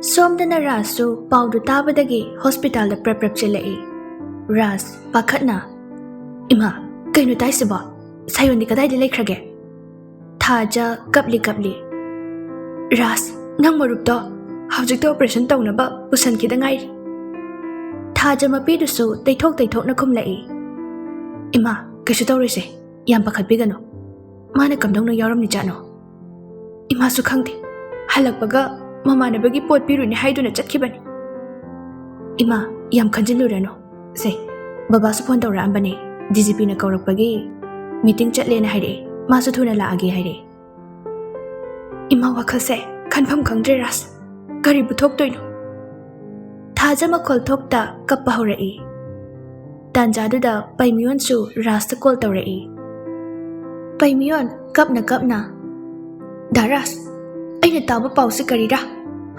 ꯁꯣꯝꯗꯅ ꯔꯥꯖꯁꯨ ꯄꯥꯎꯗꯨ ꯇꯥꯕꯗꯒꯤ ꯍꯣꯁꯄꯤꯇꯥꯜꯗ ꯄ꯭ꯔꯞ ꯆꯦꯜꯂꯛꯏ꯫ ꯔꯥꯖ ꯄꯥꯈꯠꯅ, "ꯏꯃꯥ, ꯀꯩꯅꯣ ꯇꯥꯏꯁꯤꯕꯣ? ꯁꯥꯌꯣꯟꯗꯤ ꯀꯗꯥꯏꯗ ꯂꯩꯈ꯭ꯔꯒꯦ?" ꯊꯥꯖ ꯀꯞꯂꯤ꯫ "ꯔꯥꯖ, ꯅꯪ ꯃꯔꯨꯞꯇꯣ ꯍꯧꯖꯤꯛꯇ ꯑꯣꯄꯔꯦꯁꯟ ꯇꯧꯅꯕ ꯄꯨꯁꯟꯈꯤꯗ ꯉꯥꯏꯔꯤ." ꯊꯥꯖ ꯃꯄꯤꯗꯨꯁꯨ ꯇꯩꯊꯣꯛꯅ ꯈꯨꯝꯂꯛꯏ꯫ "ꯏꯃꯥ, ꯀꯩꯁꯨ ꯇꯧꯔꯣꯏꯁꯦ, ꯌꯥꯝ ꯄꯥꯈꯠꯄꯤꯒꯅꯨ꯫ ꯃꯥꯅ ꯀꯝꯗꯧꯅ ꯌꯥꯎꯔꯝꯅꯤꯖꯥꯠꯅꯣ? ꯏꯃꯥꯁꯨ ꯈꯪꯗꯦ, ꯍꯜꯂꯛꯄꯒ ꯃꯃꯥꯟꯅꯕꯒꯤ ꯄꯣꯠ ꯄꯤꯔꯨꯅꯤ ꯍꯥꯏꯗꯨꯅ ꯆꯠꯈꯤꯕꯅꯤ." "ꯏꯃꯥ, ꯌꯥꯝ ꯈꯟꯖꯤꯜꯂꯨꯔꯅꯨ. ꯁꯦ, ꯕꯕꯥꯁꯨ ꯐꯣꯟ ꯇꯧꯔꯛꯑꯝꯕꯅꯦ. DGPꯅ ꯀꯧꯔꯛꯄꯒꯤ ꯃꯤꯇꯤꯡ ꯆꯠꯂꯦꯅ ꯍꯥꯏꯔꯛꯑꯦ. ꯃꯥꯁꯨ ꯊꯨꯅ ꯂꯥꯛꯑꯒꯦ ꯍꯥꯏꯔꯛꯑꯦ." ꯏꯃꯥ ꯋꯥꯈꯜꯁꯦ ꯈꯟꯐꯝ ꯈꯪꯗ꯭ꯔꯦ ꯔꯥꯖ, ꯀꯔꯤꯕꯨ ꯊꯣꯛꯇꯣꯏꯅꯣ? ꯊꯥꯖ ꯃꯈꯣꯜ ꯊꯣꯛꯇ ꯀꯞꯄ ꯍꯧꯔꯛꯏ꯫ ꯇꯥꯟꯖꯥꯗꯨꯗ ꯄꯩꯃꯤꯌꯣꯟꯁꯨ ꯔꯥꯖꯇ ꯀꯣꯜ ꯇꯧꯔꯛꯏ꯫ ꯄꯩꯃꯤꯌꯣꯟ ꯀꯞꯅ, "ꯗꯥ ꯔꯥꯖ, ꯑꯩꯅ ꯇꯥꯕ ꯄꯥꯎꯁꯦ ꯀꯔꯤꯔꯥ?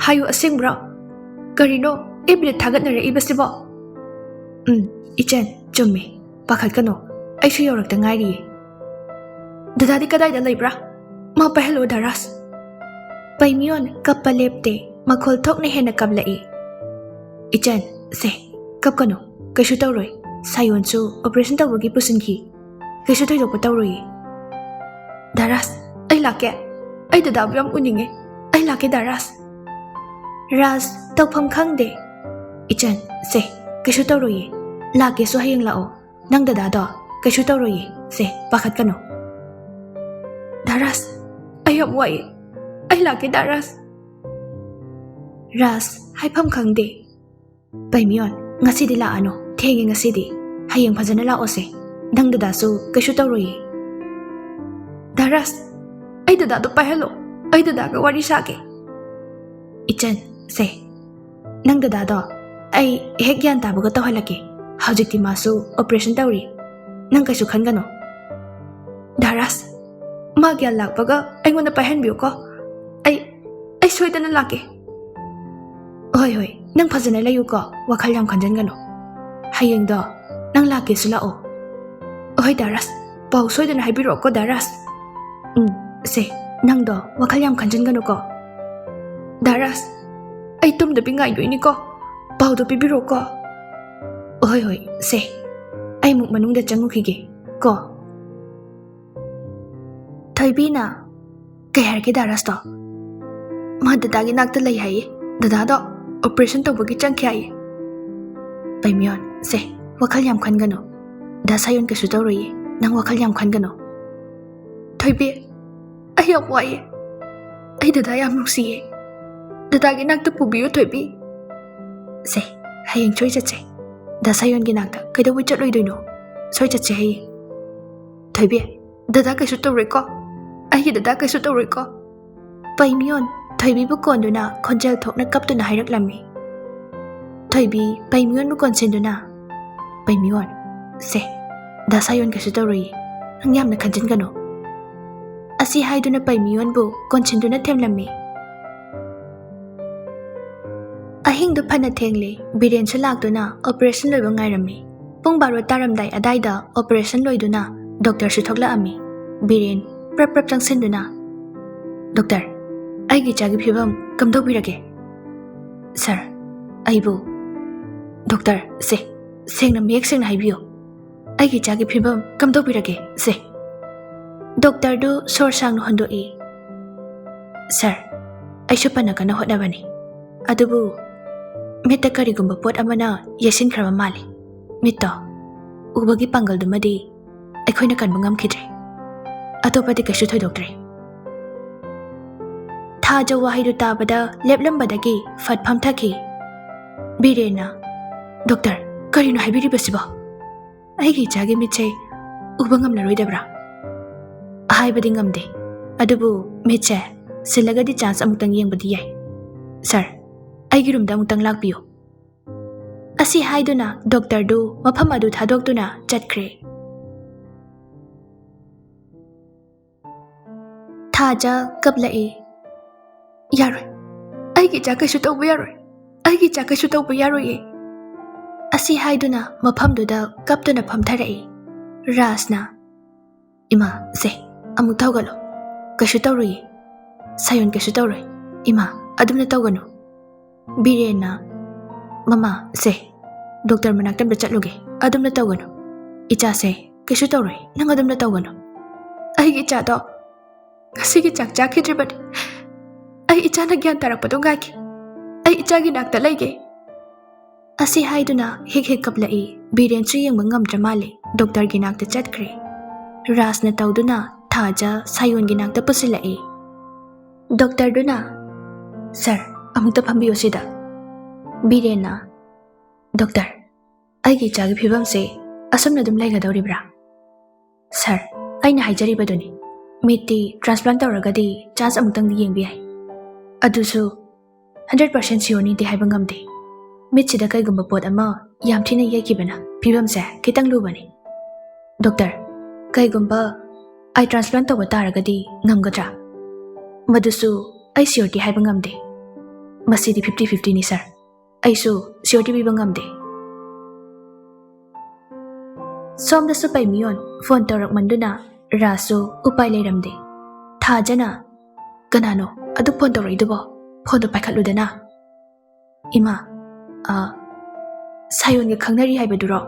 ꯍꯥꯏꯌꯨ, ꯑꯁꯦꯡꯕ꯭ꯔꯣ? ꯀꯔꯤꯅꯣ FBꯗ ꯊꯥꯒꯠꯅꯔꯛꯏꯕꯁꯤꯕꯣ?" "ꯏꯆꯟ, ꯆꯨꯝꯃꯦ. ꯄꯥꯈꯠꯀꯅꯣ. ꯑꯩꯁꯨ ꯌꯧꯔꯛꯇ ꯉꯥꯏꯔꯤꯌꯦ." "ꯗꯗꯥꯗꯤ ꯀꯗꯥꯏꯗ ꯂꯩꯕ꯭ꯔꯥ? ꯃꯥ ꯄꯥꯏꯍꯜꯂꯣ ꯗꯥ ꯔꯥꯖ." ꯄꯩꯃꯤꯌꯣꯟ ꯀꯞꯄ ꯂꯦꯞꯇꯦ, ꯃꯈꯣꯜ ꯊꯣꯛꯅ ꯍꯦꯟꯅ ꯀꯞꯂꯛꯏ꯫ "ꯏꯆꯟ, ꯁꯦ, ꯀꯞꯀꯅꯨ. ꯀꯩꯁꯨ ꯇꯧꯔꯣꯏ. ꯁꯥꯌꯣꯟꯁꯨ ꯑꯣꯄꯔꯦꯁꯟ ꯇꯧꯕꯒꯤ ꯄꯨꯁꯤꯟꯈꯤ. ꯀꯩꯁꯨ ꯊꯣꯏꯗꯣꯛꯄ ꯇꯧꯔꯣꯏꯌꯦ." "ꯗꯥ ꯔꯥꯖ, ꯑꯩ ꯂꯥꯛꯀꯦ. ꯑꯩ ꯗꯗꯥꯕꯨ ꯌꯥꯝ ꯎꯅꯤꯡꯉꯦ. ꯑꯩ ꯂꯥꯛꯀꯦ ꯗꯥ ꯔꯥꯖ." ꯔꯥꯖ ꯇꯧꯐꯝ ꯈꯪꯗꯦ꯫ "ꯏꯆꯟ, ꯁꯦ, ꯀꯩꯁꯨ ꯇꯧꯔꯣꯏꯌꯦ. ꯂꯥꯛꯀꯦꯁꯨ ꯍꯌꯦꯡ ꯂꯥꯛꯑꯣ. ꯅꯪ ꯗꯗꯥꯗꯣ ꯀꯩꯁꯨ ꯇꯧꯔꯣꯏꯌꯦ. ꯁꯦ, ꯄꯥꯈꯠꯀꯅꯨ." "ꯗꯥ ꯔꯥꯖ, ꯑꯩ ꯌꯥꯝ ꯋꯥꯏꯌꯦ. ꯑꯩ ꯂꯥꯛꯀꯦ ꯗꯥ ꯔꯥꯖ." ꯔꯥꯖ ꯍꯥꯏꯐꯝ ꯈꯪꯗꯦ꯫ "ꯄꯩꯃꯤꯌꯣꯟ, ꯉꯁꯤꯗꯤ ꯂꯥꯛꯑꯅꯨ. ꯊꯦꯡꯉꯦ ꯉꯁꯤꯗꯤ. ꯍꯌꯦꯡ ꯐꯖꯅ ꯂꯥꯛꯑꯣꯁꯦ. ꯅꯪ ꯗꯗꯥꯁꯨ ꯀꯩꯁꯨ ꯇꯧꯔꯣꯏꯌꯦ." "ꯗꯥ ꯔꯥꯖ, ꯑꯩ ꯗꯗꯥꯗꯣ ꯄꯥꯏꯍꯜꯂꯣ. ꯑꯩ ꯗꯗꯥꯒ ꯋꯥꯔꯤ ꯁꯥꯒꯦ." "ꯏꯆꯟ, ꯁꯦ, ꯅꯪ ꯗꯗꯥꯗꯣ ꯑꯩ ꯍꯦꯛ ꯒ꯭ꯌꯥꯟ ꯇꯥꯕꯒ ꯇꯧꯍꯜꯂꯛꯀꯦ. ꯍꯧꯖꯤꯛꯇꯤ ꯃꯥꯁꯨ ꯑꯣꯄꯔꯦꯁꯟ ꯇꯧꯔꯤ. ꯅꯪ ꯀꯩꯁꯨ ꯈꯟꯒꯅꯨ." "ꯗꯥ ꯔꯥꯖ, ꯃꯥ ꯒ꯭ꯌꯥꯟ ꯂꯥꯛꯄꯒ ꯑꯩꯉꯣꯟꯗ ꯄꯥꯏꯍꯟꯕꯤꯌꯨꯀꯣ. ꯑꯩ ꯁꯣꯏꯗꯅ ꯂꯥꯛꯀꯦ." "ꯍꯣꯏ, ꯅꯪ ꯐꯖꯅ ꯂꯩꯌꯨꯀꯣ. ꯋꯥꯈꯜ ꯌꯥꯝ ꯈꯟꯖꯟꯒꯅꯨ. ꯍꯌꯦꯡꯗꯣ ꯅꯪ ꯂꯥꯛꯀꯦꯁꯨ ꯂꯥꯛꯑꯣ." "ꯍꯣꯏ ꯗꯥ ꯔꯥꯖ, ꯄꯥꯎ ꯁꯣꯏꯗꯅ ꯍꯥꯏꯕꯤꯔꯛꯑꯣꯀꯣ ꯗꯥ ꯔꯥꯖ." "ꯁꯦ, ꯅꯪꯗꯣ ꯋꯥꯈꯜ ꯌꯥꯝ ꯈꯟꯖꯟꯒꯅꯨꯀꯣ." "ꯗꯥ ꯔꯥꯖ, ꯑꯩ ꯇꯨꯝꯗꯕꯤ ꯉꯥꯏꯗꯣꯏꯅꯤꯀꯣ. ꯄꯥꯎꯗꯣ ꯄꯤꯕꯤꯔꯛꯑꯣꯀꯣ." ꯍꯣꯏ, ꯁꯦ, ꯑꯩ ꯑꯃꯨꯛ ꯃꯅꯨꯡꯗ ꯆꯪꯉꯨꯈꯤꯒꯦ ꯀꯣ." ꯊꯣꯏꯕꯤꯅ, "ꯀꯩ ꯍꯥꯏꯔꯛꯀꯦ ꯗꯥ ꯔꯥꯖꯇꯣ?" "ꯃꯥ ꯗꯗꯥꯒꯤ ꯅꯥꯛꯇ ꯂꯩ ꯍꯥꯏꯌꯦ. ꯗꯗꯥꯗꯣ ꯑꯣꯄꯔꯦꯁꯟ ꯇꯧꯕꯒꯤ ꯆꯪꯈꯤ ꯍꯥꯏꯌꯦ." "ꯄꯩꯃꯤꯌꯣꯟ, ꯁꯦ, ꯋꯥꯈꯜ ꯌꯥꯝ ꯈꯟꯒꯅꯨ. ꯗꯥ ꯁꯥꯌꯣꯟ ꯀꯩꯁꯨ ꯇꯧꯔꯣꯏꯌꯦ. ꯅꯪ ꯋꯥꯈꯜ ꯌꯥꯝ ꯈꯟꯒꯅꯨ." "ꯊꯣꯏꯕꯤ, ꯑꯩ ꯌꯥꯝ ꯋꯥꯏꯌꯦ. ꯑꯩ ꯗꯗꯥ ꯌꯥꯝ ꯅꯨꯡꯁꯤꯌꯦ. ꯗꯗꯥꯒꯤ ꯅꯥꯛꯇ ꯄꯨꯕꯤꯌꯨ ꯊꯣꯏꯕꯤ." "ꯁꯦ, ꯍꯌꯦꯡ ꯁꯣꯏ ꯆꯠꯁꯦ. ꯗꯥ ꯁꯥꯌꯣꯟꯒꯤ ꯅꯥꯛꯇ ꯀꯩꯗꯧꯕꯩ ꯆꯠꯂꯣꯏꯗꯣꯏꯅꯣ? ꯁꯣꯏ ꯆꯠꯁꯦ ꯍꯌꯦꯡ." "ꯊꯣꯏꯕꯤ, ꯗꯗꯥ ꯀꯩꯁꯨ ꯇꯧꯔꯣꯏꯀꯣ? ꯑꯩꯒꯤ ꯗꯗꯥ ꯀꯩꯁꯨ ꯇꯧꯔꯣꯏꯀꯣ?" ꯄꯩꯃꯤꯌꯣꯟ ꯊꯣꯏꯕꯤꯕꯨ ꯀꯣꯟꯗꯨꯅ ꯈꯣꯟꯖꯦꯜ ꯊꯣꯛꯅ ꯀꯞꯇꯨꯅ ꯍꯥꯏꯔꯛꯂꯝꯃꯤ꯫ ꯊꯣꯏꯕꯤ ꯄꯩꯃꯤꯌꯣꯟꯕꯨ ꯀꯣꯟꯁꯤꯟꯗꯨꯅ, "ꯄꯩꯃꯤꯌꯣꯟ, ꯁꯦ, ꯗꯥ ꯁꯥꯌꯣꯟ ꯀꯩꯁꯨ ꯇꯧꯔꯣꯏꯌꯦ. ꯅꯪ ꯌꯥꯝꯅ ꯈꯟꯖꯤꯟꯒꯅꯨ." ꯑꯁꯤ ꯍꯥꯏꯗꯨꯅ ꯄꯩꯃꯤꯌꯣꯟꯕꯨ ꯀꯣꯟꯁꯤꯟꯗꯨꯅ ꯊꯦꯝꯂꯝꯃꯤ꯫ ꯑꯍꯤꯡꯗꯨ ꯐꯅ ꯊꯦꯡꯂꯦ꯫ ꯕꯤꯔꯦꯟꯁꯨ ꯂꯥꯛꯇꯨꯅ ꯑꯣꯄꯔꯦꯁꯟ ꯂꯣꯏꯕ ꯉꯥꯏꯔꯝꯃꯤ꯫ ꯄꯨꯡ 12 ꯇꯥꯔꯝꯗꯥꯏ ꯑꯗꯥꯏꯗ ꯑꯣꯄꯔꯦꯁꯟ ꯂꯣꯏꯗꯨꯅ ꯗꯣꯛꯇꯔꯁꯨ ꯊꯣꯛꯂꯛꯑꯝꯃꯤ꯫ ꯕꯤꯔꯦꯟ ꯄ꯭ꯔꯞ ꯆꯪꯁꯤꯟꯗꯨꯅ, "ꯗꯣꯛꯇꯔ, ꯑꯩꯒꯤ ꯏꯆꯥꯒꯤ ꯐꯤꯕꯝ ꯀꯝꯗꯧꯕꯤꯔꯒꯦ?" "ꯁꯥꯔ, ꯑꯩꯕꯨ..." "ꯗꯣꯛꯇꯔ, ꯁꯦ, ꯁꯦꯡꯅ ꯃꯌꯦꯛ ꯁꯦꯡꯅ ꯍꯥꯏꯕꯤꯌꯨ. ꯑꯩꯒꯤ ꯏꯆꯥꯒꯤ ꯐꯤꯕꯝ ꯀꯝꯗꯧꯕꯤꯔꯒꯦ, ꯁꯦ." ꯗꯣꯛꯇꯔꯗꯨ ꯁꯣꯔ ꯁꯥꯡꯅ ꯍꯣꯟꯗꯣꯛꯏ꯫ "ꯁꯥꯔ, ꯑꯩꯁꯨ ꯐꯅ ꯀꯟꯅ ꯍꯣꯠꯅꯕꯅꯤ. ꯑꯗꯨꯕꯨ ꯃꯤꯠꯇ ꯀꯔꯤꯒꯨꯝꯕ ꯄꯣꯠ ꯑꯃꯅ ꯌꯦꯠꯁꯤꯟꯈ꯭ꯔꯕ ꯃꯥꯜꯂꯤ. ꯃꯤꯠꯇꯣ, ꯎꯕꯒꯤ ꯄꯥꯡꯒꯜꯗꯨꯃꯗꯤ ꯑꯩꯈꯣꯏꯅ ꯀꯟꯕ ꯉꯝꯈꯤꯗ꯭ꯔꯦ. ꯑꯇꯣꯞꯄꯗꯤ ꯀꯩꯁꯨ ꯊꯣꯏꯗꯣꯛꯇ꯭ꯔꯦ." ꯊꯥꯖ ꯋꯥꯍꯩꯗꯨ ꯇꯥꯕꯗ ꯂꯦꯞꯂꯝꯕꯗꯒꯤ ꯐꯠ ꯐꯝꯊꯈꯤ꯫ ꯕꯤꯔꯦꯟꯅ, "ꯗꯣꯛꯇꯔ, ꯀꯔꯤꯅꯣ ꯍꯥꯏꯕꯤꯔꯤꯕꯁꯤꯕꯣ? ꯑꯩꯒꯤ ꯏꯆꯥꯒꯤ ꯃꯤꯠꯁꯦ ꯎꯕ ꯉꯝꯂꯔꯣꯏꯗꯕ꯭ꯔꯥ?" "ꯍꯥꯏꯕꯗꯤ ꯉꯝꯗꯦ. ꯑꯗꯨꯕꯨ ꯃꯤꯠꯁꯦ ꯁꯤꯜꯂꯒꯗꯤ ꯆꯥꯟꯁ ꯑꯃꯨꯛꯇꯪ ꯌꯦꯡꯕꯗꯤ ꯌꯥꯏ꯫ ꯁꯥꯔ, ꯑꯩꯒꯤ ꯔꯨꯝꯗ ꯑꯃꯨꯛꯇꯪ ꯂꯥꯛꯄꯤꯌꯨ." ꯑꯁꯤ ꯍꯥꯏꯗꯨꯅ ꯗꯣꯛꯇꯔꯗꯨ ꯃꯐꯝ ꯑꯗꯨ ꯊꯥꯗꯣꯛꯇꯨꯅ ꯆꯠꯈ꯭ꯔꯦ꯫ ꯊꯥꯖ ꯀꯞꯂꯛꯏ꯫ "ꯌꯥꯔꯣꯏ. ꯑꯩꯒꯤ ꯏꯆꯥ ꯀꯩꯁꯨ ꯇꯧꯕ ꯌꯥꯔꯣꯏ. ꯑꯩꯒꯤ ꯏꯆꯥ ꯀꯩꯁꯨ ꯇꯧꯕ ꯌꯥꯔꯣꯏꯌꯦ." ꯑꯁꯤ ꯍꯥꯏꯗꯨꯅ ꯃꯐꯝꯗꯨꯗ ꯀꯞꯇꯨꯅ ꯐꯝꯊꯔꯛꯏ꯫ ꯔꯥꯖꯅ, "ꯏꯃꯥ, ꯁꯦ, ꯑꯃꯨꯛ ꯊꯧꯒꯠꯂꯣ. ꯀꯩꯁꯨ ꯇꯧꯔꯣꯏꯌꯦ. ꯁꯥꯌꯣꯟ ꯀꯩꯁꯨ ꯇꯧꯔꯣꯏ. ꯏꯃꯥ, ꯑꯗꯨꯝꯅ ꯇꯧꯒꯅꯨ." Birena Mama se Doctor manaktam da chatluge adumna tawgano Icha se kishu tawroi nang adumna tawgano Ai gi cha do Ngasigi chak khidribani Ai icha na gyan tarakpado ngaki Ai icha gi nakta laige Asi haiduna hik kaplai Biren su yeng mangam dramale Doctor gi nakta chatkre Ras na tawduna thaja sayon gi nakta pusilai Doctor duna Sir amukta phambiyo sida Birena Doctor Aigi chagi phibam se asumna dum laigadoribra Sir aina haijaribaduni miti transplant tawragadi chance amutang yengbi ai adusu 100% sure ni de haibangam de mit sida kai gumba pot ama yam thina yakibana phibam se kitang lubani Doctor kai gumba ai transplant tawa taragadi ngamgadra madusu ai sure di haibangam de masidi 50-50 ni sir aisu sure di bibangam de Som da su pai miyon phone tawrak manduna rasu upai leiramde thajana kanano adu phone tawrai dubo phone do paikhatludana Ima sayon ga khangnari haibaduro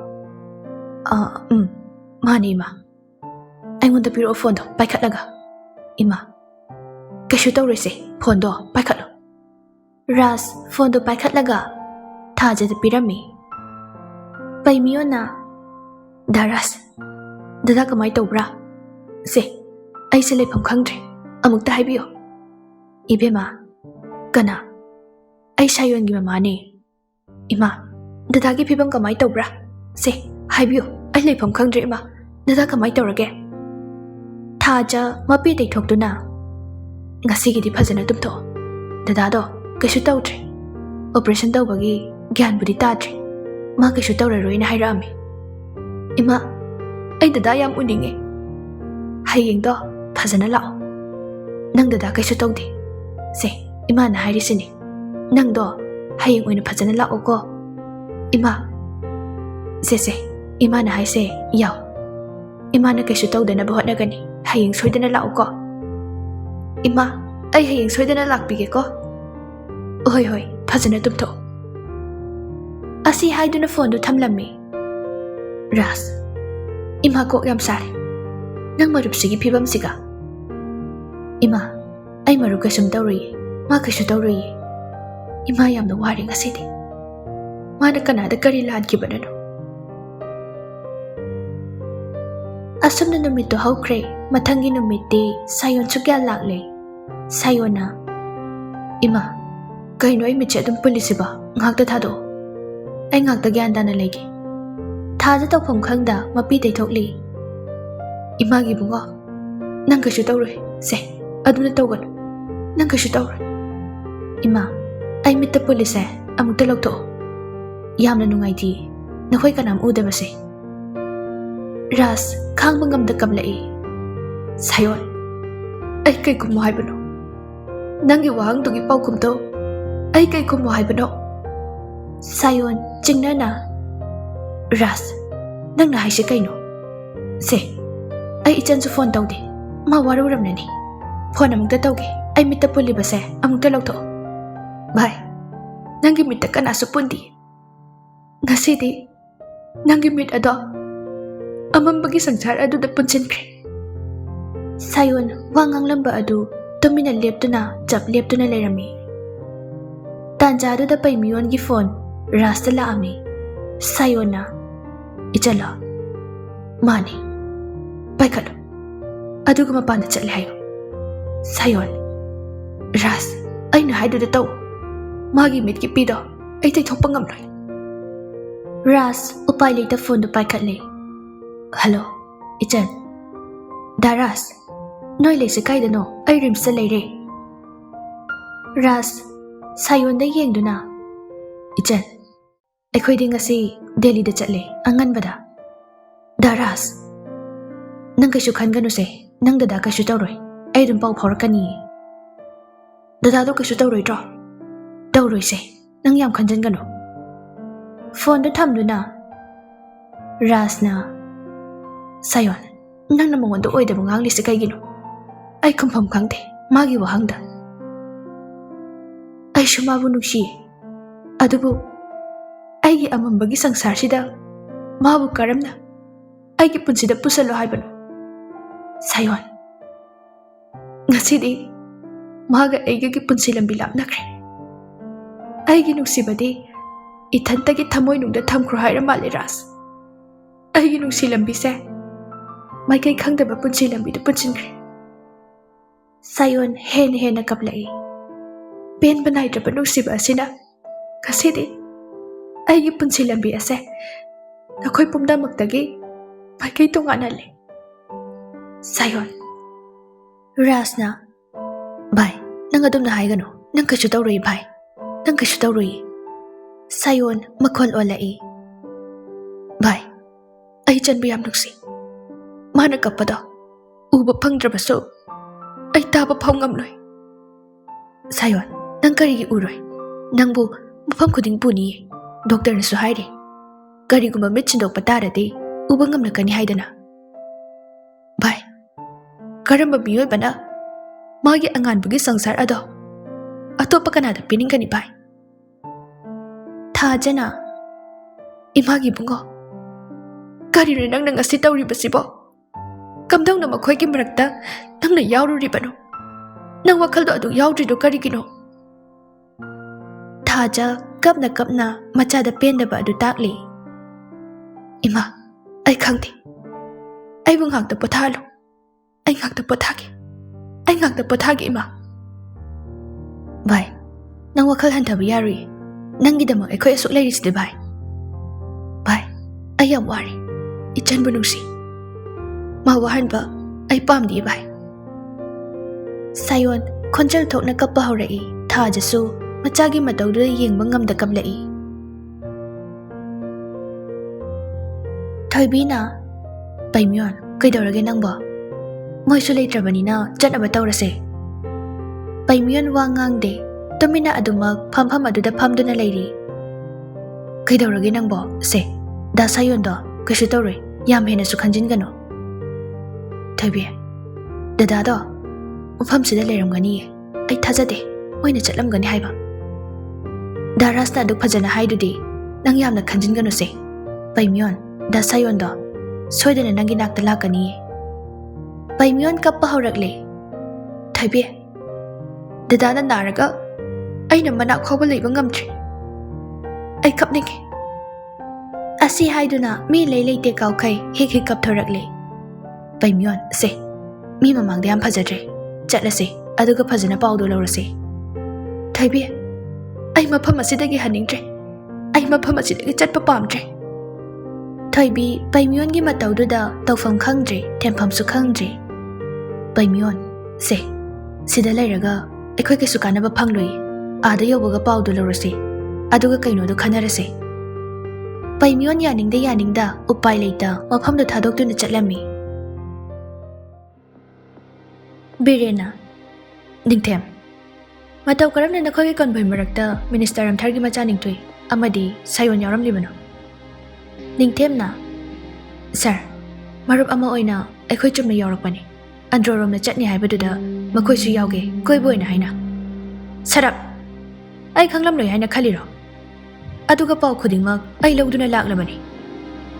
mani ima aingonda piro phone do paikhatlaga Ima kashu tawrese phone do paikhatlo Ras phone do paikhatlaga thajada pirami pai miyona Daras Dada kamay tawbra Se Ay sa laypam khangdre Amukta haibiyo Ibema Kana Ay sayon gi mamani Ima Dada gi phibam kamay tawbra Se haibiyo Ay laypam khangdre ima Dada kamay tawrage Thaja mapi day thokduna Ngasi gi di phajana tumtho Dada do Kashu tawdre Operation tawbagi Gyan budi tadre Ma kashu tawraroi na hairami Ima, ay dada yam uninge. Hayeng do, phajana lao. Nang dada kaisu tawdi. Se, ima na hairi sini. Nang do, hayeng oina phajana lao ko. Ima. Se, ima na hai se, yaw. Ima na kaisu tawda na bahot na gani. Hayeng soida na lao ko. Ima, ay hayeng soida na lakbige ko. Hoy, phajana tumto. Asi haidu na phone do thamlami. Ras Ima ko yam sare Nang marup sige phibam siga Ima Ay marup kasum tawri Ma kasu tawri Ima yam na wari ngasidi Mana kanada kari lahat kibanano Asum na numit to haukre Matangi numit di Sayon sugya lakle Sayon na Ima Kaino ay mitsyadong polisi ba Ngakta thado Ay ngakta gyanda na lagi Thaja tawpham khangda mapi dai thokli Imagi bungo Nang kashu tawroi Se aduna tawgan Nang kashu tawroi Ima Ay mitta police amukta lagto Yamna nungai di Nahoy kanam udaba se Ras khang mangamda kamlai Sayon Ay kay kumo haibano Nangi wahang tugi pau kumto Ay kay kumo haibano Sayon jingna na Ras Nang na haisi kaino Se Ay ichan su phone tawdi Ma waruram nani Phone amukta tawgi Ay mita puli ba se amukta lagto Bye Nangi mita kana su pundi Ngasidi Nangi mit ado Amam bagi sangsar adu da punsin kre Sayon wangang lamba adu Tumina leptuna Jab leptuna lairami Tanja adu da pay miyon gi phone Ras tala ami Sayon na Ichala Mani Paikalo Aduga mapanda chatli hayo Sayon Ras Ay na haidu da taw Magi mit ki pido Ay tay thok pangamloy Ras upay lita phone do paikatli Hello Ichan Daras Noy lay sa kay dano Ay rim sa lay re Ras Sayon da yeng do na Ichan Ako'y di nga si Delhi da chatle angan bada Daras Nang kasu khan gano se Nang dada kasu tawroi Ay dun pao phawrakani Dada do kasu tawroi tro Tawroi se Nang yam khanjan gano Phone do tham do na Ras na Sayon Nang namangon do oy da mga angli sa kay gino Ay kumpam kang te Magi wahang da Ay shumabu nungsi ꯑꯗꯨꯕꯨ ꯑꯩꯒꯤ ꯑꯃꯝꯕꯒꯤ ꯁꯪꯁꯥꯔꯁꯤꯗ ꯃꯥꯕꯨ ꯀꯔꯝꯅ ꯑꯩꯒꯤ ꯄꯨꯟꯁꯤꯗ ꯄꯨꯁꯜꯂꯣ ꯍꯥꯏꯕꯅꯣ? ꯁꯥꯌꯣꯟ, ꯉꯁꯤꯗꯤ ꯃꯥꯒ ꯑꯩꯒꯒꯤ ꯄꯨꯟꯁꯤ ꯂꯝꯕꯤ ꯂꯥꯞꯅꯈ꯭ꯔꯦ. ꯑꯩꯒꯤ ꯅꯨꯡꯁꯤꯕꯗꯤ ꯏꯊꯟꯇꯒꯤ ꯊꯃꯣꯏꯅꯨꯡꯗ ꯊꯝꯈ꯭ꯔꯣ ꯍꯥꯏꯔ ꯃꯥꯜꯂꯦ ꯔꯥꯖ. ꯑꯩꯒꯤ ꯅꯨꯡꯁꯤ ꯂꯝꯕꯤꯁꯦ ꯃꯥꯏꯀꯩ ꯈꯪꯗꯕ ꯄꯨꯟꯁꯤ ꯂꯝꯕꯤꯗ ꯄꯨꯟꯁꯤꯟꯈ꯭ꯔꯦ. ꯁꯥꯌꯣꯟ ꯍꯦꯟꯅ ꯀꯞꯂꯛꯏ. ꯄꯦꯟꯕ ꯅꯥꯏꯗ꯭ꯔꯕ ꯅꯨꯡꯁꯤꯕ ꯑꯁꯤꯅ ꯉꯁꯤꯗꯤ ꯑꯩꯒꯤ ꯄꯨꯟꯁꯤ ꯂꯝꯕꯤ ꯑꯁꯦ ꯅꯈꯣꯏ ꯄꯨꯝꯅꯃꯛꯇꯒꯤ ꯃꯥꯏꯀꯩ ꯇꯣꯉꯥꯟꯍꯜꯂꯦ. ꯁꯥꯌꯣꯟ. ꯔꯥꯖꯅ, ꯚꯥꯏ, ꯅꯪ ꯑꯗꯨꯝꯅ ꯍꯥꯏꯒꯅꯨ. ꯅꯪ ꯀꯩꯁꯨ ꯇꯧꯔꯣꯏ ꯚꯥꯏ. ꯅꯪ ꯀꯩꯁꯨ ꯇꯧꯔꯣꯏ. ꯁꯥꯌꯣꯟ ꯃꯈꯣꯜ ꯑꯣꯜꯂꯛꯏ. ꯚꯥꯏ, ꯑꯩ ꯆꯟꯕ ꯌꯥꯝ ꯅꯨꯡꯁꯤ. ꯃꯥꯅ ꯀꯞꯄꯗꯣ ꯎꯕ ꯐꯪꯗ꯭ꯔꯕꯁꯨ ꯑꯩ ꯇꯥꯕ ꯐꯥꯎ ꯉꯝꯂꯣꯏ. ꯁꯥꯌꯣꯟ, ꯅꯪ ꯀꯔꯤꯒꯤ ꯎꯔꯣꯏ? ꯅꯪꯕꯨ ꯃꯐꯝ ꯈꯨꯗꯤꯡ ꯄꯨꯅꯤꯌꯦ. ꯗꯣꯛꯇꯔꯅꯁꯨ ꯍꯥꯏꯔꯤ. ꯀꯔꯤꯒꯨꯝꯕ ꯃꯤꯠ ꯁꯤꯟꯗꯣꯛꯄ ꯇꯥꯔꯗꯤ ꯎꯕ ꯉꯝꯂꯛꯀꯅꯤ ꯍꯥꯏꯗꯅ. ꯚꯥꯏ, ꯀꯔꯝꯕ ꯃꯤꯑꯣꯏꯕꯅ ꯃꯥꯒꯤ ꯑꯉꯥꯟꯕꯒꯤ ꯁꯪꯁꯥꯔ ꯑꯗꯣ ꯑꯇꯣꯞꯄ ꯀꯅꯥꯗ ꯄꯤꯅꯤꯡꯒꯅꯤ ꯚꯥꯏ? ꯊꯥꯖꯅ, ꯏꯃꯥꯒꯤ ꯕꯨꯡꯉꯣ, ꯀꯔꯤꯅꯣ ꯅꯪꯅ ꯉꯁꯤ ꯇꯧꯔꯤꯕꯁꯤꯕꯣ? ꯀꯝꯗꯧꯅ ꯃꯈꯣꯏꯒꯤ ꯃꯔꯛꯇ ꯅꯪꯅ ꯌꯥꯎꯔꯨꯔꯤꯕꯅꯣ? ꯅꯪ ꯋꯥꯈꯜꯗꯣ ꯑꯗꯨ ꯌꯥꯎꯗ꯭ꯔꯤꯗꯣ ꯀꯔꯤꯒꯤꯅꯣ? ꯊꯥꯖ ꯀꯞꯅ ꯃꯆꯥꯗ ꯄꯦꯟꯗꯕ ꯑꯗꯨ ꯇꯥꯛꯂꯤ. ꯏꯃꯥ, ꯑꯩ ꯈꯪꯗꯦ. ꯑꯩꯕꯨ ꯉꯥꯛꯇ ꯄꯣꯊꯥꯍꯜꯂꯨ. ꯑꯩ ꯉꯥꯛꯇ ꯄꯣꯊꯥꯒꯦ ꯏꯃꯥ. ꯚꯥꯏ, ꯅꯪ ꯋꯥꯈꯜ ꯍꯟꯊꯕ ꯌꯥꯔꯣꯏꯌꯦ. ꯅꯪꯒꯤꯗꯃꯛ ꯑꯩꯈꯣꯏ ꯑꯁꯨꯛ ꯂꯩꯔꯤꯁꯤꯗꯤ ꯚꯥꯏ. ꯚꯥꯏ, ꯑꯩ ꯌꯥꯝ ꯋꯥꯔꯦ. ꯏꯆꯟꯕꯨ ꯅꯨꯡꯁꯤ. ꯃꯥ ꯋꯥꯍꯟꯕ ꯑꯩ ꯄꯥꯝꯗꯤꯌꯦ ꯚꯥꯏ. ꯁꯥꯌꯣꯟ ꯈꯣꯟꯖꯦꯜ ꯊꯣꯛꯅ ꯀꯞꯄ ꯍꯧꯔꯛꯏ. ꯊꯥꯖꯁꯨ ꯃꯆꯥꯒꯤ ꯃꯇꯧꯗꯨꯗ ꯌꯦꯡꯕ ꯉꯝꯗ ꯀꯞꯂꯛꯏ. ꯊꯣꯏꯕꯤꯅ, ꯄꯩꯃꯤꯌꯣꯟ, ꯀꯩꯗꯧꯔꯒꯦ ꯅꯪꯕꯣ? ꯃꯣꯏꯁꯨ ꯂꯩꯇ꯭ꯔꯕꯅꯤꯅ ꯆꯠꯅꯕ ꯇꯧꯔꯁꯦ. ꯄꯩꯃꯤꯌꯣꯟ ꯋꯥ ꯉꯥꯡꯗꯦ. ꯇꯨꯃꯤꯟꯅ ꯑꯗꯨꯃꯛ ꯐꯝꯐꯝ ꯑꯗꯨꯗ ꯐꯝꯗꯨꯅ ꯂꯩꯔꯤ. ꯀꯩꯗꯧꯔꯒꯦ ꯅꯪꯕꯣ? ꯁꯦ, ꯗꯥ ꯁꯥꯌꯣꯟꯗꯣ ꯀꯩꯁꯨ ꯇꯧꯔꯣꯏ. ꯌꯥꯝ ꯍꯦꯟꯅꯁꯨ ꯈꯟꯖꯤꯟꯒꯅꯨ. ꯊꯣꯏꯕꯤ, ꯗꯗꯥꯗꯣ ꯃꯐꯝꯁꯤꯗ ꯂꯩꯔꯝꯒꯅꯤꯌꯦ. ꯑꯩ ꯊꯥꯖꯗꯦ ꯃꯣꯏꯅ ꯆꯠꯂꯝꯒꯅꯤ ꯍꯥꯏꯕ. ꯗꯥ ꯔꯥꯖꯅ ꯑꯗꯨꯛ ꯐꯖꯅ ꯍꯥꯏꯗꯨꯗꯤ. ꯅꯪ ꯌꯥꯝꯅ ꯈꯟꯖꯤꯟꯒꯅꯨꯁꯦ. ꯄꯩꯃꯤꯌꯣꯟ, ꯗꯥ ꯁꯥꯌꯣꯟꯗꯣ ꯁꯣꯏꯗꯅ ꯅꯪꯒꯤ ꯅꯥꯛꯇ ꯂꯥꯛꯀꯅꯤꯌꯦ. ꯄꯩꯃꯤꯌꯣꯟ ꯀꯞꯄ ꯍꯧꯔꯛꯂꯦ. ꯊꯣꯏꯕꯤ, ꯗꯗꯥꯅ ꯅꯥꯔꯒ ꯑꯩꯅ ꯃꯅꯥꯛ ꯐꯥꯎꯕ ꯂꯩꯕ ꯉꯝꯗ꯭ꯔꯦ. ꯑꯩ ꯀꯞꯅꯤꯡꯉꯦ. ꯑꯁꯤ ꯍꯥꯏꯗꯨꯅ ꯃꯤ ꯂꯩꯇꯦ ꯀꯥꯎꯈꯩ ꯍꯤꯛ ꯀꯞꯊꯣꯔꯛꯂꯦ. ꯄꯩꯃꯤꯌꯣꯟ, ꯁꯦ, ꯃꯤ ꯃꯃꯥꯡꯗ ꯌꯥꯝ ꯐꯖꯗ꯭ꯔꯦ. ꯆꯠꯂꯁꯦ, ꯑꯗꯨꯒ ꯐꯖꯅ パウド ꯂꯧꯔꯁꯦ. ꯊꯣꯏꯕꯤ, ꯑꯩ ꯃꯐꯝ ꯑꯁꯤꯗꯒꯤ ꯍꯟꯅꯤꯡꯗ꯭ꯔꯦ. ꯑꯩ ꯃꯐꯝ ꯑꯁꯤꯗꯒꯤ ꯆꯠꯄ ꯄꯥꯝꯗ꯭ꯔꯦ. ꯊꯣꯏꯕꯤ ꯄꯩꯃꯤꯌꯣꯟꯒꯤ ꯃꯇꯧꯗꯨꯗ ꯇꯧꯐꯝ ꯈꯪꯗ꯭ꯔꯦ, ꯊꯦꯝꯐꯝꯁꯨ ꯈꯪꯗ꯭ꯔꯦ. ꯄꯩꯃꯤꯌꯣꯟ, ꯁꯦ, ꯁꯤꯗ ꯂꯩꯔꯒ ꯑꯩꯈꯣꯏ ꯀꯩꯁꯨ ꯀꯥꯟꯅꯕ ꯐꯪꯂꯣꯏ. ꯑꯥꯗ ꯌꯧꯕꯒ ꯄꯥꯎꯗꯨ ꯂꯧꯔꯁꯦ. ꯑꯗꯨꯒ ꯀꯩꯅꯣꯗꯣ ꯈꯟꯅꯔꯁꯦ. ꯄꯩꯃꯤꯌꯣꯟ ꯌꯥꯅꯤꯡꯗ ꯎꯄꯥꯏ ꯂꯩꯇ ꯃꯐꯝꯗꯨ ꯊꯥꯗꯣꯛꯇꯨꯅ ꯆꯠꯂꯝꯃꯤ. ꯕꯤꯔꯦꯟꯅ, ꯅꯤꯡꯊꯦꯝ, ꯃꯇꯧ ꯀꯔꯝꯅ ꯅꯈꯣꯏꯒꯤ ꯀꯟꯚꯣꯏ ꯃꯔꯛꯇ ꯃꯤꯅꯤꯁꯇꯔ ꯔꯝꯊꯔꯒꯤ ꯃꯆꯥ ꯅꯤꯡꯊꯣꯏ ꯑꯃꯗꯤ ꯁꯥꯌꯣꯟ ꯌꯥꯎꯔꯝꯂꯤꯕꯅꯣ? ꯅꯤꯡꯊꯦꯝꯅ, ꯁꯥꯔ, ꯃꯔꯨꯞ ꯑꯃ ꯑꯣꯏꯅ ꯑꯩꯈꯣꯏ ꯆꯨꯝꯅ ꯌꯥꯎꯔꯛꯄꯅꯤ. ꯑꯟꯗ꯭ꯔꯣꯔꯣꯝꯗ ꯆꯠꯅꯤ ꯍꯥꯏꯕꯗꯨꯗ ꯃꯈꯣꯏꯁꯨ ꯌꯥꯎꯒꯦ, ꯀꯣꯏꯕ ꯑꯣꯏꯅ ꯍꯥꯏꯅ. ꯁꯔꯞ, ꯑꯩ ꯈꯪꯂꯝꯂꯣꯏ ꯍꯥꯏꯅ ꯈꯜꯂꯤꯔꯣ? ꯑꯗꯨꯒ ꯄꯥꯎ ꯈꯨꯗꯤꯡꯃꯛ ꯑꯩ ꯂꯧꯗꯨꯅ ꯂꯥꯛꯂꯕꯅꯤ.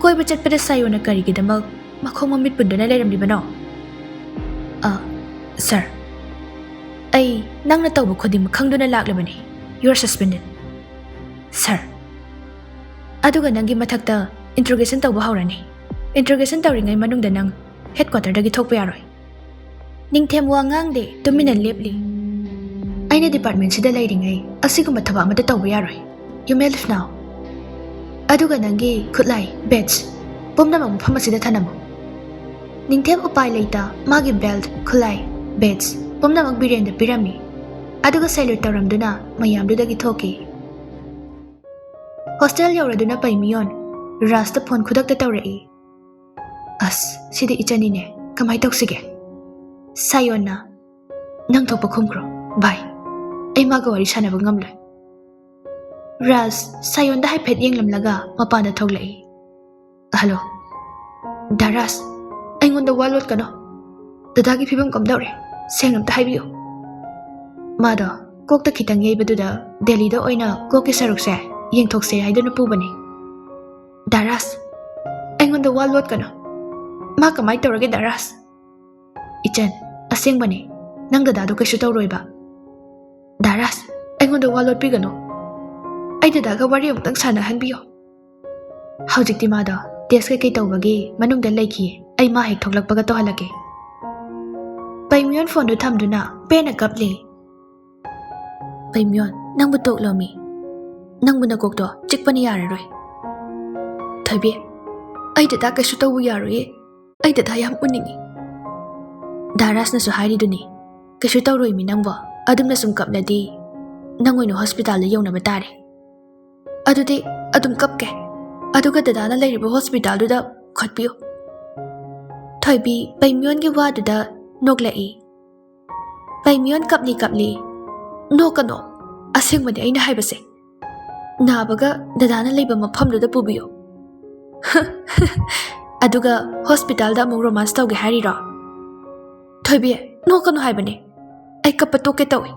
ꯀꯣꯏꯕ ꯆꯠꯄꯗ ꯁꯥꯌꯣꯟꯅ ꯀꯔꯤꯒꯤꯗꯃꯛ ꯃꯈꯣꯡ ꯃꯃꯤꯠ ꯄꯨꯟꯗꯨꯅ ꯂꯩꯔꯝꯂꯤꯕꯅꯣ? ꯁꯥꯔ, ꯑꯩ ꯅꯪꯅ ꯇꯧꯕ ꯈꯨꯗꯤꯡꯃꯛ ꯈꯪꯗꯨꯅ ꯂꯥꯛꯂꯕꯅꯤ. You are suspended. ꯁꯥꯔ, ꯑꯗꯨꯒ ꯅꯪꯒꯤ ꯃꯊꯛꯇ ꯏꯟꯇ꯭ꯔꯣꯒꯦꯁꯟ ꯇꯧꯕ ꯍꯧꯔꯅꯤ. ꯏꯟꯇ꯭ꯔꯣꯒꯦꯁꯟ ꯇꯧꯔꯤꯉꯩ ꯃꯅꯨꯡꯗ ꯅꯪ ꯍꯦꯗꯀ꯭ꯋꯥꯇꯔꯗꯒꯤ ꯊꯣꯛꯄ ꯌꯥꯔꯣꯏ. ꯅꯤꯡꯊꯦꯝ ꯋꯥ ꯉꯥꯡꯗꯦ, ꯇꯨꯃꯤꯟꯅ ꯂꯦꯞꯂꯤ. ꯑꯩꯅ ꯗꯤꯄꯥꯔꯠꯃꯦꯟꯁꯤꯗ ꯂꯩꯔꯤꯉꯩ ꯑꯁꯤꯒꯨꯝꯕ ꯊꯕꯛ ꯑꯃꯠꯇ ꯇꯧꯕ ꯌꯥꯔꯣꯏ. ꯌꯨ ꯃꯦ ꯂꯤꯚ ꯅꯥꯎ. ꯑꯗꯨꯒ ꯅꯪꯒꯤ ꯈꯨꯠꯂꯥꯏ, ꯕꯦꯠꯁ ꯄꯨꯝꯅꯃꯛ ꯃꯐꯝ ꯑꯁꯤꯗ ꯊꯅꯝꯃꯨ. ꯅꯤꯡꯊꯦꯝ ꯎꯄꯥꯏ ꯂꯩꯇ ꯃꯥꯒꯤ ꯕꯦꯜꯠ, ꯈꯨꯠꯂꯥꯏ, ꯕꯦꯠꯁ ꯄꯨꯝꯅꯃꯛ ꯕꯤꯔꯦꯟꯗ ꯄꯤꯔꯝꯃꯤ. ꯑꯗꯨꯒ ꯁꯦꯂ꯭ꯌꯨꯠ ꯇꯧꯔꯝꯗꯨꯅ ꯃꯌꯥꯝꯗꯨꯗꯒꯤ ꯊꯣꯛꯈꯤ. ꯍꯣꯁꯇꯦꯜ ꯌꯧꯔꯗꯨꯅ ꯄꯩꯃꯤꯌꯣꯟ ꯔꯥꯖꯇ ꯐꯣꯟ ꯈꯨꯗꯛꯇ ꯇꯧꯔꯛꯏ. ꯑꯁ, ꯁꯤꯗꯤ ꯏꯆꯟꯅꯤꯅꯦ. ꯀꯃꯥꯏ ꯇꯧꯁꯤꯒꯦ? ꯁꯥꯌꯣꯟꯅ, ꯅꯪ ꯊꯣꯛꯄ ꯈꯨꯝꯈ꯭ꯔꯣ. ꯚꯥꯏ, ꯑꯩ ꯃꯥꯒ ꯋꯥꯔꯤ ꯁꯥꯟꯅꯕ ꯉꯝꯂꯣꯏ. ꯔꯥꯖ ꯁꯥꯌꯣꯟꯗ ꯍꯥꯏꯐꯦꯠ ꯌꯦꯡꯂꯝꯂꯒ ꯃꯄꯥꯟꯗ ꯊꯣꯛꯂꯛꯏ. ꯍꯜꯂꯣ, ꯗꯥ ꯔꯥꯖ, ꯑꯩꯉꯣꯟꯗ ꯋꯥ ꯂꯣꯠꯀꯅꯣ. ꯗꯗꯥꯒꯤ ꯐꯤꯕꯝ ꯀꯝꯗꯧꯔꯦ? ꯁꯦꯡꯅ ꯑꯝꯇ ꯍꯥꯏꯕꯤꯌꯨ. ꯃꯥꯗꯣ ꯀꯣꯛꯇ ꯈꯤꯇꯪ ꯌꯩꯕꯗꯨꯗ ꯗꯦꯜꯂꯤꯗ ꯑꯣꯏꯅ ꯀꯣꯛꯀꯤ ꯁꯔꯨꯛꯁꯦ ꯌꯦꯡꯊꯣꯛꯁꯦ ꯍꯥꯏꯗꯨꯅ ꯄꯨꯕꯅꯤ. ꯗꯥꯔꯥꯁ, ꯑꯩꯉꯣꯟꯗ ꯋꯥ ꯂꯣꯠꯀꯅꯨ. ꯃꯥ ꯀꯃꯥꯏꯅ ꯇꯧꯔꯒꯦ ꯗꯥꯔꯥꯁ? ꯏꯆꯟ, ꯑꯁꯦꯡꯕꯅꯤ. ꯅꯪ ꯗꯗꯥꯗꯣ ꯀꯩꯁꯨ ꯇꯧꯔꯣꯏꯕ. ꯗꯥꯔꯥꯁ, ꯑꯩꯉꯣꯟꯗ ꯋꯥ ꯂꯣꯠꯄꯤꯒꯅꯨ. ꯑꯩ ꯗꯗꯥꯒ ꯋꯥꯔꯤ ꯑꯃꯨꯛꯇꯪ ꯁꯥꯟꯅꯍꯟꯕꯤꯌꯨ. ꯍꯧꯖꯤꯛꯇꯤ ꯃꯥꯗꯣ ꯇꯦꯁ ꯀꯩꯀꯩ ꯇꯧꯕꯒꯤ ꯃꯅꯨꯡꯗ ꯂꯩꯈꯤꯌꯦ. ꯑꯩ ꯃꯥ ꯍꯦꯛ ꯊꯣꯛꯂꯛꯄꯒ ꯇꯧꯍꯜꯂꯛꯀꯦ. ꯄꯩꯃꯤꯌꯣꯟ ꯐꯣꯟꯗꯨ ꯊꯝꯗꯨꯅ ꯄꯦꯟꯅ ꯀꯞꯂꯤ. ꯄꯩꯃꯤꯌꯣꯟ, ꯅꯪꯕꯨ ꯇꯣꯛꯂꯣꯃꯤ. ꯅꯪꯕꯨ ꯅꯀꯣꯛꯇꯣ ꯆꯤꯛꯄꯅ ꯌꯥꯔꯔꯣꯏ. ꯊꯣꯏꯕꯤ, ꯑꯩ ꯗꯗꯥ ꯀꯩꯁꯨ ꯇꯧꯕ ꯌꯥꯔꯣꯏꯌꯦ. ꯑꯩ ꯗꯗꯥ ꯌꯥꯝ ꯎꯅꯤꯡꯉꯤ. ꯗꯥꯔꯥꯁꯅꯁꯨ ꯍꯥꯏꯔꯤꯗꯨꯅꯤ. ꯀꯩꯁꯨ ꯇꯧꯔꯣꯏꯃꯤ ꯅꯪꯕꯣ. ꯑꯗꯨꯝꯅ ꯁꯨꯝ ꯀꯞꯂꯗꯤ ꯅꯪ ꯑꯣꯏꯅ ꯍꯣꯁꯄꯤꯇꯥꯜꯗ ꯌꯧꯅꯕ ꯇꯥꯔꯦ. ꯑꯗꯨꯗꯤ ꯑꯗꯨꯝ ꯀꯞꯀꯦ. ꯑꯗꯨꯒ ꯗꯗꯥꯅ ꯂꯩꯔꯤꯕ ꯍꯣꯁꯄꯤꯇꯥꯜꯗꯨꯗ ꯈꯣꯠꯄꯤꯌꯨ. ꯊꯣꯏꯕꯤ ꯄꯩꯃꯤꯌꯣꯟꯒꯤ ꯋꯥꯗꯨꯗ ꯅꯣꯛꯂꯛꯏ. ꯄꯩꯃꯤꯌꯣꯟ ꯀꯞꯂꯤ ꯀꯞꯂꯤ. ꯅꯣꯛꯀꯅꯣ. ꯑꯁꯦꯡꯕꯅꯤ ꯑꯩꯅ ꯍꯥꯏꯕꯁꯦ. ꯅꯥꯕꯒ ꯗꯗꯥꯅ ꯂꯩꯕ ꯃꯐꯝꯗꯨꯗ ꯄꯨꯕꯤꯌꯨ. ꯑꯗꯨꯒ ꯍꯣꯁꯄꯤꯇꯥꯜꯗ ꯑꯃꯨꯛ ꯔꯣꯃꯥꯟꯁ ꯇꯧꯒꯦ ꯍꯥꯏꯔꯤꯔꯣ? ꯊꯣꯏꯕꯤ, ꯅꯣꯛꯀꯅꯨ ꯍꯥꯏꯕꯅꯤ. ꯑꯩ ꯀꯞꯄ ꯇꯣꯛꯀꯦ ꯇꯧꯏ.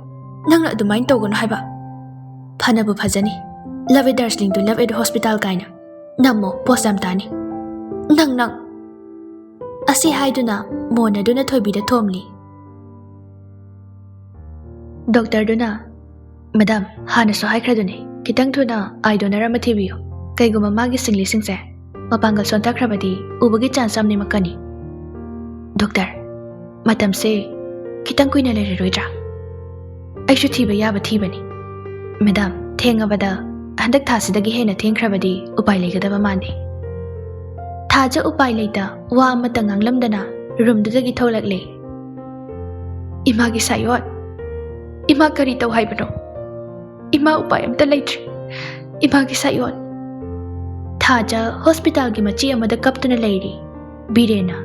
ꯅꯪꯅ ꯑꯗꯨꯃꯥꯏꯅ ꯇꯧꯒꯅꯨ ꯍꯥꯏꯕ. ꯐꯅꯕꯨ ꯐꯖꯅꯤ. ꯂꯞ ꯑꯦꯠ ꯗꯥꯔꯁꯂꯤꯡ ꯇꯨ ꯂꯞ ꯑꯦꯠ ꯍꯣꯁꯄꯤꯇꯥꯜ ꯀꯥꯏꯅ. ꯅꯝꯃꯣ, ꯄꯣꯁ ꯌꯥꯝ ꯇꯥꯅꯤ. ꯅꯪ. ꯑꯁꯤ ꯍꯥꯏꯗꯨꯅ ꯃꯣꯟ ꯑꯗꯨꯅ ꯊꯣꯏꯕꯤꯗ ꯊꯣꯝꯂꯤ. ꯗꯣꯛꯇꯔꯗꯨꯅ, ꯃꯦꯗꯥꯝ, ꯍꯥꯟꯅꯁꯨ ꯍꯥꯏꯈ꯭ꯔꯗꯨꯅꯤ. ꯈꯤꯇꯪ ꯊꯨꯅ ꯑꯥꯏ ꯗꯣꯅꯔ ꯑꯃ ꯊꯤꯕꯤꯌꯨ. ꯀꯩꯒꯨꯝꯕ ꯃꯥꯒꯤ ꯁꯤꯡꯂꯤꯁꯤꯡꯁꯦ ꯃꯄꯥꯡꯒꯜ ꯁꯣꯟꯊꯈ꯭ꯔꯕꯗꯤ ꯎꯕꯒꯤ ꯆꯥꯟꯁ ꯌꯥꯝ ꯅꯦꯝꯃꯛꯀꯅꯤ. ꯗꯣꯛꯇꯔ, ꯃꯇꯝꯁꯦ ꯈꯤꯇꯪ ꯀꯨꯏꯅ ꯂꯩꯔꯔꯣꯏꯗ꯭ꯔꯥ? ꯑꯩꯁꯨ ꯊꯤꯕ ꯌꯥꯕ ꯊꯤꯕꯅꯤ. ꯃꯦꯗꯥꯝ, ꯊꯦꯡꯉꯕꯗ ꯍꯟꯗꯛ ꯊꯥꯁꯤꯗꯒꯤ ꯍꯦꯟꯅ ꯊꯦꯡꯈ꯭ꯔꯕꯗꯤ ꯎꯄꯥꯏ ꯂꯩꯒꯗꯕ ꯃꯥꯟꯗꯦ. ꯊꯥꯖ ꯎꯄꯥꯏ ꯂꯩꯇ ꯋꯥ ꯑꯃꯠꯇ ꯉꯥꯡꯂꯝꯗꯅ ꯔꯨꯝꯗꯨꯗꯒꯤ ꯊꯣꯛꯂꯛꯂꯦ. ꯏꯃꯥꯒꯤ ꯁꯥꯏꯌꯣꯟ. ꯏꯃꯥ ꯀꯔꯤ ꯇꯧ ꯍꯥꯏꯕꯅꯣ? ꯏꯃꯥ ꯎꯄꯥꯏ ꯑꯝꯇ ꯂꯩꯇ꯭ꯔꯦ. ꯏꯃꯥꯒꯤ ꯁꯥꯏꯌꯣꯟ. ꯊꯥꯖ ꯍꯣꯁꯄꯤꯇꯥꯜꯒꯤ ꯃꯆꯤ ꯑꯃꯗ ꯀꯞꯇꯨꯅ ꯂꯩꯔꯤ. ꯕꯤꯔꯦꯟꯅ,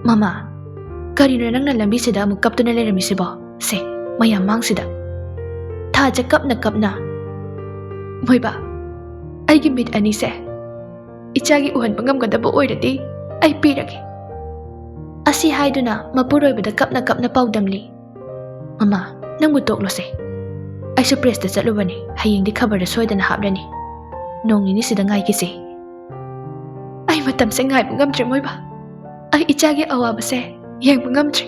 ꯃꯃꯥ, ꯀꯔꯤꯅꯣ ꯅꯪꯅ ꯂꯝꯕꯤꯁꯤꯗ ꯑꯃꯨꯛ ꯀꯞꯇꯨꯅ ꯂꯩꯔꯝꯃꯤꯁꯤꯕꯣ? ꯁꯦ, ꯃꯌꯥꯝ ꯃꯥꯡꯁꯤꯗ. ꯊꯥꯖ ꯀꯞꯅ ꯀꯞꯅ, ꯃꯣꯏꯕꯥ, ꯑꯩꯒꯤ ꯃꯤꯠ ꯑꯅꯤꯁꯦ ꯏꯆꯥꯒꯤ ꯎꯍꯟꯕ ꯉꯝꯒꯗꯕ ꯑꯣꯏꯔꯗꯤ ꯑꯩ ꯄꯤꯔꯒꯦ. ꯑꯁꯤ ꯍꯥꯏꯗꯨꯅ ꯃꯄꯨꯔꯣꯏꯕꯗ ꯀꯞꯅ ꯀꯞꯅ ꯄꯥꯎꯗꯝꯂꯤ. ꯃꯃꯥ, ꯅꯪꯕꯨ ꯇꯣꯛꯂꯣꯁꯦ. ꯑꯩꯁꯨ ꯄ꯭ꯔꯦꯁꯇ ꯆꯠꯂꯨꯕꯅꯤ. ꯍꯌꯦꯡꯗꯤ ꯈꯕꯔꯗ ꯁꯣꯏꯗꯅ ꯍꯥꯞꯂꯅꯤ. ꯅꯣꯡ ꯅꯤꯅꯤꯁꯤꯗ ꯉꯥꯏꯈꯤꯁꯦ. ꯑꯩ ꯃꯇꯝꯁꯦ ꯉꯥꯏꯕ ꯉꯝꯗ꯭ꯔꯦ ꯃꯣꯏꯕꯥ. ꯑꯩ ꯏꯆꯥꯒꯤ ꯑꯋꯥꯕꯁꯦ ꯌꯦꯡꯕ ꯉꯝꯗ꯭ꯔꯦ.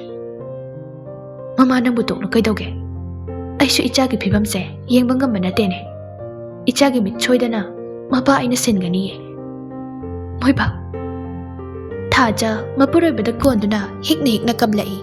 ꯃꯃꯥ, ꯅꯪꯕꯨ ꯇꯣꯛꯂꯣ ꯀꯩꯗꯧꯒꯦ? ꯑꯩꯁꯨ ꯏꯆꯥꯒꯤ ꯐꯤꯕꯝꯁꯦ ꯌꯦꯡꯕ ꯉꯝꯕ ꯅꯠꯇꯦꯅꯦ. ꯏꯆꯥꯒꯤ ꯃꯤꯠ ꯁꯣꯏꯗꯅ ꯃꯄꯥ ꯑꯩꯅ ꯁꯤꯟꯒꯅꯤꯌꯦ. ꯃꯣꯏꯕꯥ. ꯊꯥꯖ ꯃꯄꯨꯔꯣꯏꯕꯗ ꯀꯣꯟꯗꯨꯅ ꯍꯤꯛꯅ ꯍꯤꯛꯅ ꯀꯝꯂꯛꯏ.